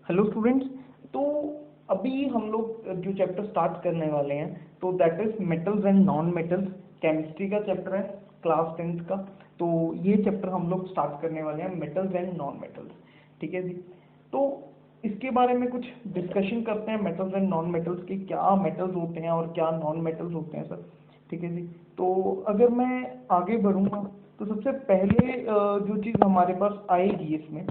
Hello students. तो अभी हम लोग जो चैप्टर स्टार्ट करने वाले हैं तो that is metals and non metals. Chemistry का चैप्टर है, क्लास 10th का। तो ये चैप्टर हम लोग स्टार्ट करने वाले हैं, मेटल्स एंड नॉन मेटल्स। ठीक है जी। तो इसके बारे में कुछ डिस्कशन करते हैं, मेटल्स एंड नॉन मेटल्स के क्या मेटल्स होते हैं और क्या नॉन मेटल्स होते हैं सर। ठीक है जी। तो अगर मैं आगे बढ़ूँगा तो सबसे पहले जो चीज़ हमारे पास आएगी इसमें,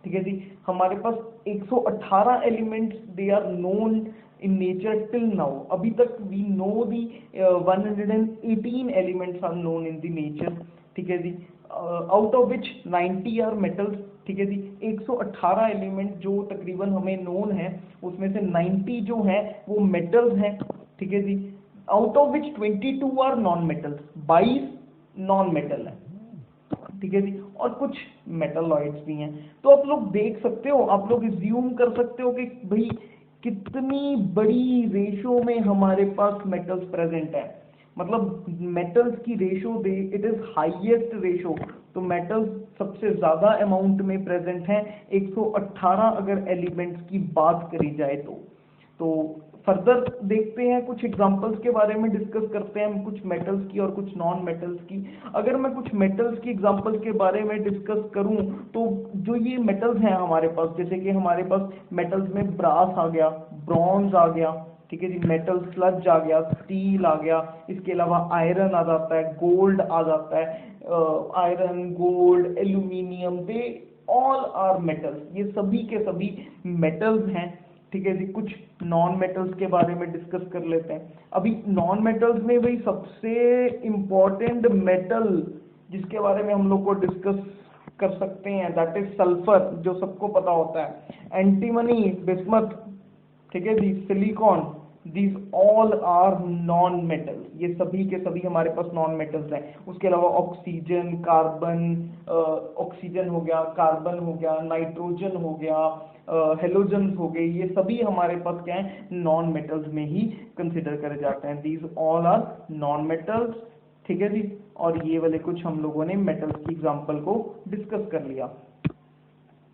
ठीक है जी, हमारे पास 118 elements they are known in nature till now. अभी तक we know the 118 elements are known in the nature. ठीक है जी। Out of which 90 are metals. ठीक है जी। 118 एलिमेंट जो तकरीबन हमें नोन है उसमें से 90 जो हैं वो मेटल्स हैं। ठीक है जी। Out of which 22 are non metals, 22 non metal है। ठीक है जी। और कुछ मेटालॉइड्स भी हैं। तो आप लोग देख सकते हो, आप लोग ज्यूम कर सकते हो कि भाई कितनी बड़ी रेशो में हमारे पास मेटल्स प्रेजेंट है। मतलब मेटल्स की ratio they it is highest ratio. तो मेटल्स सबसे ज्यादा अमाउंट में प्रेजेंट हैं 118 अगर एलिमेंट्स की बात करी जाए तो फर्दर देखते हैं, कुछ एग्जांपल्स के बारे में डिस्कस करते हैं, कुछ मेटल्स की और कुछ नॉन मेटल्स की। अगर मैं कुछ मेटल्स की एग्जांपल्स के बारे में डिस्कस करूं तो जो ये मेटल्स हैं हमारे पास, जैसे कि हमारे पास मेटल्स में ब्रास आ गया, ब्रॉन्ज आ गया, ठीक है जी, मेटल स्लज आ गया, स्टील आ गया, इसके अलावा आयरन आ जाता है, गोल्ड आ जाता है। Iron, gold, aluminium, they all are metals. ये सभी के सभी मेटल्स हैं। ठीक है जी। कुछ नॉन मेटल्स के बारे में डिस्कस कर लेते हैं। अभी नॉन मेटल्स में भाई सबसे इम्पोर्टेंट मेटल जिसके बारे में हम लोग को डिस्कस कर सकते हैं दैट इज सल्फर, जो सबको पता होता है। एंटीमनी, बिस्मथ, ठीक है जी, silicon, these all are non metals. ये सभी के सभी हमारे पास नॉन मेटल्स हैं। उसके अलावा ऑक्सीजन, कार्बन, ऑक्सीजन हो गया, कार्बन हो गया, नाइट्रोजन हो गया, हेलोजन हो गए, ये सभी हमारे पास क्या है, नॉन मेटल्स में ही कंसिडर करे जाते हैं। These all are non metals. ठीक है जी। और ये वाले कुछ हम लोगों ने मेटल्स की एग्जांपल को डिस्कस कर लिया।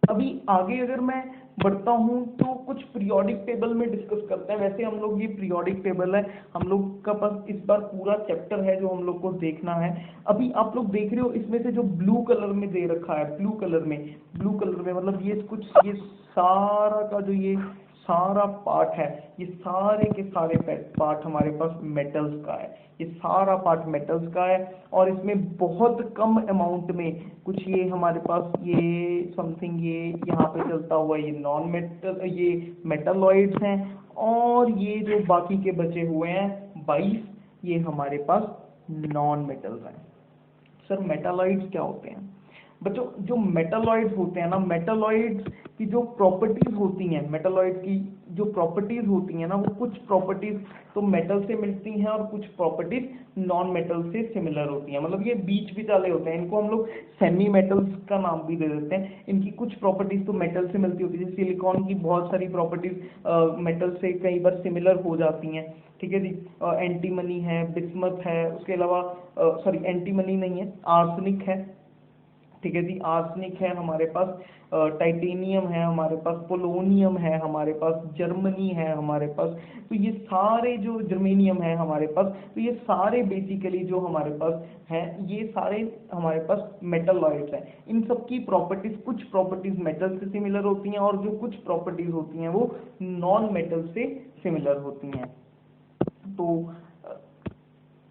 अभी आगे अगर मैं बढ़ता हूं तो कुछ पीरियोडिक टेबल में डिस्कस करते हैं। वैसे हम लोग ये पीरियोडिक टेबल है, हम लोग का पास इस बार पूरा चैप्टर है जो हम लोग को देखना है। अभी आप लोग देख रहे हो इसमें से जो ब्लू कलर में दे रखा है, ब्लू कलर में मतलब ये कुछ, ये सारा का जो ये सारा पार्ट है, ये सारे के सारे पार्ट हमारे पास मेटल्स का है। ये सारा पार्ट मेटल्स का है और इसमें बहुत कम अमाउंट में कुछ ये हमारे पास ये समथिंग ये यहाँ पे चलता हुआ ये नॉन मेटल, ये मेटालॉइड्स हैं। और ये जो बाकी के बचे हुए हैं 22, ये हमारे पास नॉन मेटल्स हैं। सर मेटालॉइड्स क्या होते हैं बच्चों? जो मेटालॉइड्स होते हैं ना, मेटालॉइड्स की जो प्रॉपर्टीज होती हैं, मेटालॉइड की जो प्रॉपर्टीज होती हैं ना, वो कुछ प्रॉपर्टीज तो मेटल से मिलती हैं और कुछ प्रॉपर्टीज नॉन मेटल से सिमिलर होती हैं। मतलब ये बीच बीच वाले होते हैं, इनको हम लोग सेमी मेटल्स का नाम भी दे देते हैं। इनकी कुछ प्रॉपर्टीज तो मेटल से मिलती होती है, जैसे सिलिकॉन की बहुत सारी प्रॉपर्टीज मेटल से कई बार सिमिलर हो जाती हैं। ठीक है जी। एंटीमनी है, बिस्मथ है, उसके अलावा सॉरी एंटीमनी नहीं है, आर्सेनिक है। ठीक है जी, आर्सेनिक है हमारे पास, टाइटेनियम है हमारे पास, पोलोनियम है हमारे पास, जर्मनी है हमारे पास। तो ये सारे जो जर्मेनियम है हमारे पास, तो ये सारे बेसिकली जो हमारे पास हैं, ये सारे हमारे पास मेटलॉइड्स हैं। इन सब की प्रॉपर्टीज, कुछ प्रॉपर्टीज मेटल से सिमिलर होती हैं और जो कुछ प्रॉपर्टीज होती हैं वो नॉन मेटल से सिमिलर होती हैं। तो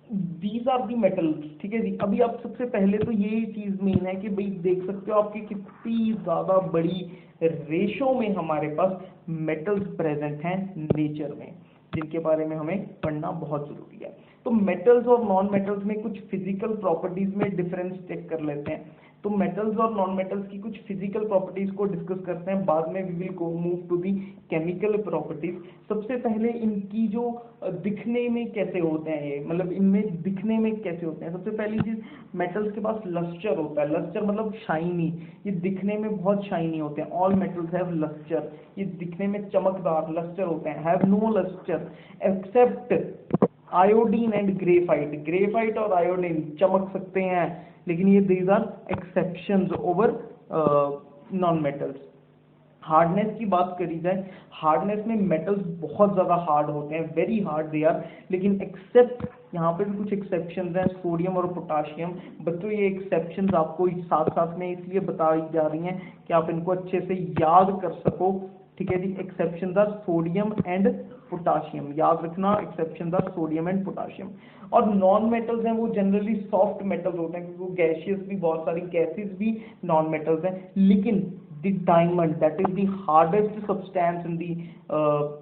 दीज आर दी मेटल्स। ठीक है जी। अभी आप सबसे पहले तो ये चीज मेन है कि भाई देख सकते हो आपकी कितनी ज्यादा बड़ी रेशो में हमारे पास मेटल्स प्रेजेंट हैं नेचर में, जिनके बारे में हमें पढ़ना बहुत जरूरी है। तो मेटल्स और नॉन मेटल्स में कुछ फिजिकल प्रॉपर्टीज में डिफरेंस चेक कर लेते हैं। तो मेटल्स और नॉन मेटल्स की कुछ फिजिकल प्रॉपर्टीज को डिस्कस करते हैं, बाद में we will go move to the chemical properties. सबसे पहले इनकी जो दिखने में कैसे होते हैं, ये मतलब इनमें दिखने में कैसे होते हैं। सबसे पहली चीज, मेटल्स के पास लस्टर होता है। लस्टर मतलब शाइनी, ये दिखने में बहुत शाइनी होते हैं। ऑल मेटल्स हैव लस्टर, ये दिखने में चमकदार लस्टर होते हैं। Have no lustre except iodine and graphite. Graphite और आयोडीन चमक सकते हैं, लेकिन ये these are exceptions over non metals. Hardness की बात करी जाए, हार्डनेस में मेटल्स बहुत ज़्यादा हार्ड होते हैं, वेरी हार्ड दे आर, लेकिन एक्सेप्ट यहाँ पे भी कुछ एक्सेप्शंस हैं, सोडियम और पोटाशियम। बच्चों ये एक्सेप्शंस आपको साथ साथ में इसलिए बताई जा रही हैं कि आप इनको अच्छे से याद कर सको, ठीक है जी। Exceptions are sodium and potassium, याद रखना, exceptions are sodium and potassium. और नॉन मेटल्स हैं वो जनरली सॉफ्ट मेटल्स होते हैं, क्योंकि वो गैसियस भी, बहुत सारी गैसेस भी नॉन मेटल्स हैं। लेकिन the diamond that is the hardest substance in the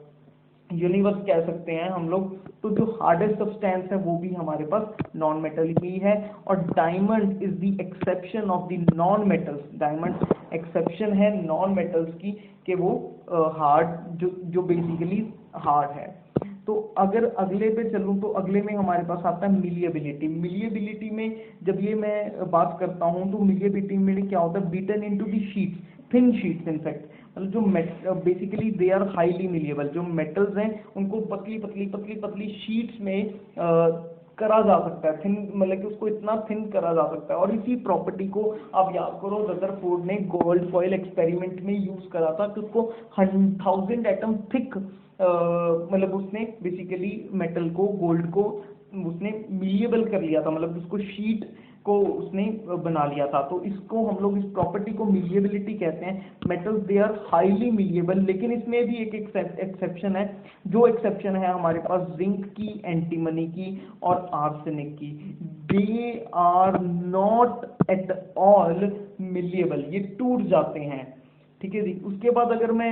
universe कह सकते हैं हम लोग, तो जो हार्डेस्ट सब्सटेंस है वो भी हमारे पास नॉन मेटल ही है। और diamond is the exception of the non metals, diamond exception है नॉन मेटल्स की, कि वो हार्ड, जो बेसिकली हार्ड है। तो अगर अगले पे चलूँ तो अगले में हमारे पास आता है मिलिएबिलिटी। मिलिएबिलिटी में जब ये मैं बात करता हूँ तो मिलिएबिलिटी में क्या होता है, beaten into the sheets, thin sheets in fact, मतलब जो basically they are highly malleable, जो मेटल्स हैं उनको पतली पतली पतली पतली शीट्स में करा जा सकता है, थिन, मतलब कि उसको इतना थिन करा जा सकता है। और इसी प्रॉपर्टी को आप याद करो, रदरफोर्ड ने गोल्ड फॉइल एक्सपेरिमेंट में यूज करा था कि उसको 1000 एटम थिक, मतलब उसने बेसिकली मेटल को, गोल्ड को उसने मिलिएबल कर लिया था, मतलब उसको शीट को उसने बना लिया था। तो इसको हम लोग, इस प्रॉपर्टी को मिलिएबिलिटी कहते हैं। Metals they are highly malleable, लेकिन इसमें भी एक एक्सेप्शन है। जो एक्सेप्शन है हमारे पास जिंक की, एंटीमनी की और आर्सेनिक की, they are not at all malleable, ये टूट जाते हैं, ठीक है जी। उसके बाद अगर मैं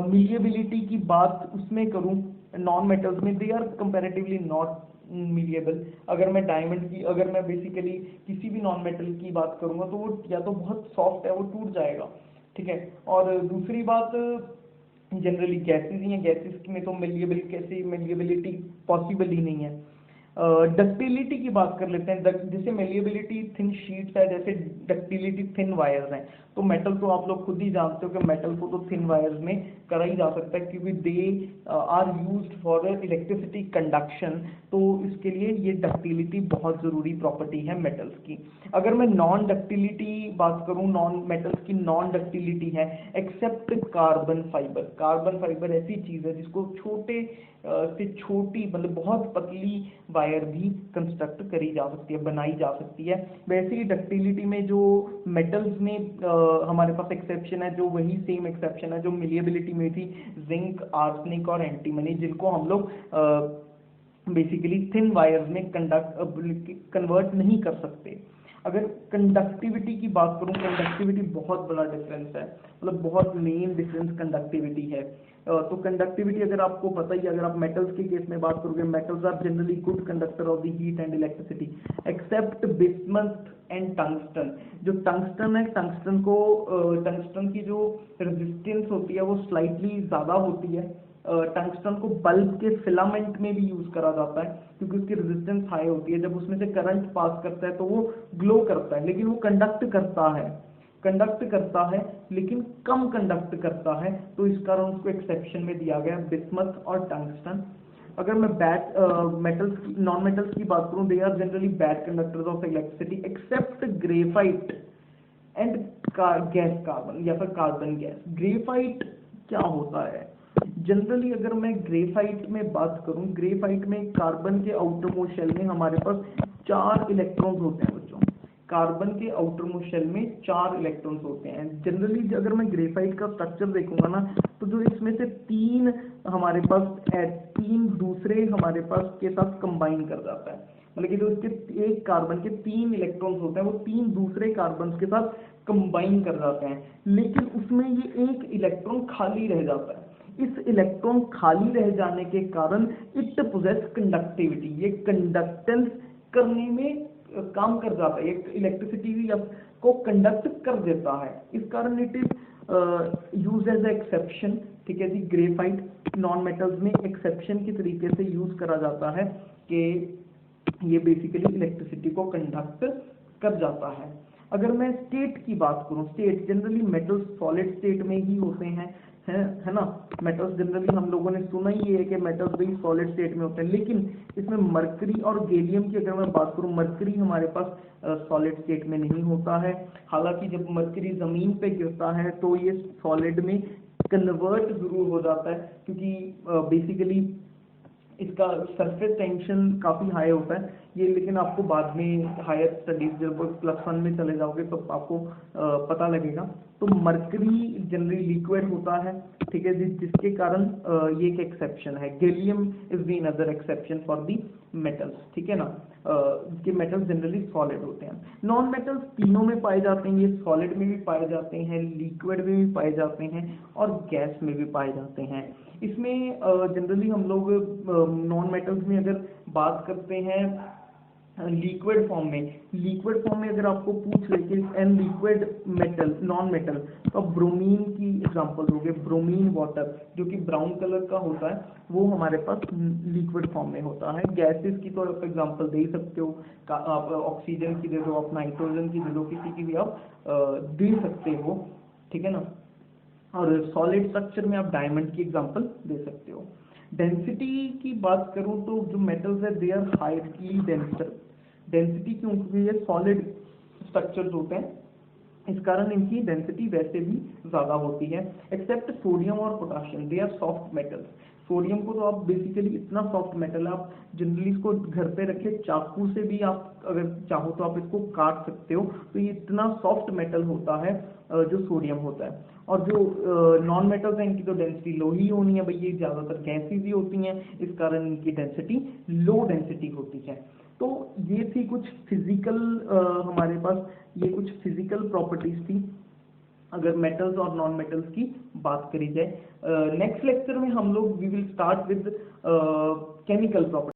मिलिएबिलिटी की बात उसमें करूं, नॉन मेटल्स में they are comparatively not malleable. अगर मैं डायमंड की, अगर मैं बेसिकली किसी भी नॉन मेटल की बात करूंगा तो वो या तो बहुत सॉफ्ट है, वो टूट जाएगा, ठीक है। और दूसरी बात, जनरली गैसेज ही हैं, गैसेज में तो मिलिएबिलिटी पॉसिबल ही नहीं है। डक्टिलिटी की बात कर लेते हैं। जैसे मेलिएबिलिटी थिन शीट्स है, जैसे डक्टिलिटी थिन वायर्स हैं। तो मेटल तो आप लोग खुद ही जानते हो कि मेटल को तो थिन वायर्स में करा ही जा सकता है, क्योंकि they are used for electricity conduction. तो इसके लिए ये डक्टिलिटी बहुत ज़रूरी प्रॉपर्टी है मेटल्स की। अगर मैं नॉन डक्टिलिटी बात करूं, नॉन मेटल्स की नॉन डक्टिलिटी है except carbon fibre. Carbon fibre ऐसी चीज़ है जिसको छोटे से छोटी, मतलब बहुत पतली वायर भी कंस्ट्रक्ट करी जा सकती है, बनाई जा सकती है। वैसे ही डक्टिलिटी में जो मेटल्स में हमारे पास एक्सेप्शन है, जो वही सेम एक्सेप्शन है जो मिलिएबिलिटी में थी, जिंक, आर्सेनिक और एंटीमनी, जिनको हम लोग बेसिकली थिन वायर्स में कन्वर्ट नहीं कर सकते। अगर कंडक्टिविटी की बात करूं, कंडक्टिविटी बहुत बड़ा डिफरेंस है, मतलब बहुत मेन डिफरेंस कंडक्टिविटी है। तो कंडक्टिविटी अगर आपको पता ही, अगर आप मेटल्स के केस में बात करोगे, metals are generally good conductor of the heat and electricity except bismuth and tungsten. जो टंगस्टन है, टंगस्टन की जो रेजिस्टेंस होती है वो स्लाइटली ज़्यादा होती है। टंगस्टन को बल्ब के फिलामेंट में भी यूज करा जाता है, क्योंकि उसकी रेजिस्टेंस हाई होती है। जब उसमें से करंट पास करता है तो वो ग्लो करता है, लेकिन वो कंडक्ट करता है लेकिन कम कंडक्ट करता है। तो इस कारण उसको एक्सेप्शन में दिया गया बिस्मथ और टंगस्टन। अगर मैं मेटल्स, नॉन मेटल्स की बात करूं, they are generally bad conductors of electricity except graphite and gas carbon, या फिर कार्बन गैस। ग्रेफाइट क्या होता है? जनरली अगर मैं ग्रेफाइट में बात करूं, ग्रेफाइट में कार्बन के आउटर मोस्ट शेल में हमारे पास 4 इलेक्ट्रॉन्स होते हैं बच्चों। कार्बन के आउटर मोस्ट शेल में 4 इलेक्ट्रॉन्स होते हैं। जनरली अगर मैं ग्रेफाइट का स्ट्रक्चर देखूंगा ना, तो जो इसमें से 3 हमारे पास 3 दूसरे हमारे पास के साथ कंबाइन कर जाता है, मतलब कि जो इसके एक कार्बन के 3 इलेक्ट्रॉन्स होते हैं वो 3 दूसरे कार्बन के साथ कंबाइन कर जाते हैं, लेकिन उसमें ये एक इलेक्ट्रॉन खाली रह जाता है। इस इलेक्ट्रॉन खाली रह जाने के कारण इट पोजेस कंडक्टिविटी, ये कंडक्टेंस करने में काम कर जाता है, एक इलेक्ट्रिसिटी को कंडक्ट कर देता है। इस कारण it is use as exception, ठीक है जी। ग्रेफाइट नॉन मेटल्स में एक्सेप्शन की तरीके से यूज करा जाता है कि ये बेसिकली इलेक्ट्रिसिटी को कंडक्ट कर जाता है। अगर मैं स्टेट की बात करूं, state generally metals solid state में ही होते हैं, है ना। मेटल्स जनरली हम लोगों ने सुना ही है कि मेटल्स भी सॉलिड स्टेट में होते हैं, लेकिन इसमें मरकरी और गैलियम की अगर मैं बात करूं, मरकरी हमारे पास सॉलिड स्टेट में नहीं होता है। हालांकि जब मरकरी जमीन पे गिरता है तो ये सॉलिड में कन्वर्ट जरूर हो जाता है, क्योंकि बेसिकली इसका सरफेस टेंशन काफ़ी हाई होता है ये, लेकिन आपको बाद में हायर स्टडीज जब +1 में चले जाओगे तो आपको पता लगेगा। तो मरकरी जनरली लिक्विड होता है, ठीक है, जिसके कारण ये एक एक्सेप्शन है। Gallium is the another exception for the metals, ठीक है ना। के मेटल्स जनरली सॉलिड होते हैं। नॉन मेटल्स तीनों में पाए जाते हैं, ये सॉलिड में भी पाए जाते हैं, लिक्विड में भी पाए जाते हैं और गैस में भी पाए जाते हैं। इसमें जनरली हम लोग नॉन मेटल्स में अगर बात करते हैं लिक्विड फॉर्म में अगर आपको पूछ ले कि an liquid metal non metal, तो आप ब्रोमीन की एग्जांपल दोगे। ब्रोमीन वाटर जो कि ब्राउन कलर का होता है, वो हमारे पास लिक्विड फॉर्म में होता है। गैसेस की तो आप एग्जांपल दे ही सकते हो, आप ऑक्सीजन की दे दो, आप नाइट्रोजन की दे दो, किसी की भी आप दे सकते हो, ठीक है ना। और सॉलिड स्ट्रक्चर में आप डायमंड की एग्जांपल दे सकते हो। डेंसिटी की बात करूं तो जो मेटल्स है they are highly denser. Density क्यों? क्योंकि ये सॉलिड स्ट्रक्चर्स होते हैं, इस कारण इनकी डेंसिटी वैसे भी ज़्यादा होती है। एक्सेप्ट सोडियम और potassium, they are soft metals. Sodium को तो आप बेसिकली इतना सॉफ्ट मेटल है, आप जनरली इसको घर पे रखे चाकू से भी आप अगर चाहो तो आप इसको काट सकते हो, तो ये इतना सॉफ्ट मेटल होता है जो सोडियम होता है। और जो नॉन मेटल्स हैं इनकी तो डेंसिटी लो ही होनी है भाई, ये ज़्यादातर गैसेज ही होती हैं, इस कारण इनकी डेंसिटी लो डेंसिटी होती है। तो ये थी कुछ फिजिकल हमारे पास ये कुछ फिजिकल प्रॉपर्टीज थी अगर मेटल्स और नॉन मेटल्स की बात करी जाए। नेक्स्ट लेक्चर में हम लोग we will start with chemical properties.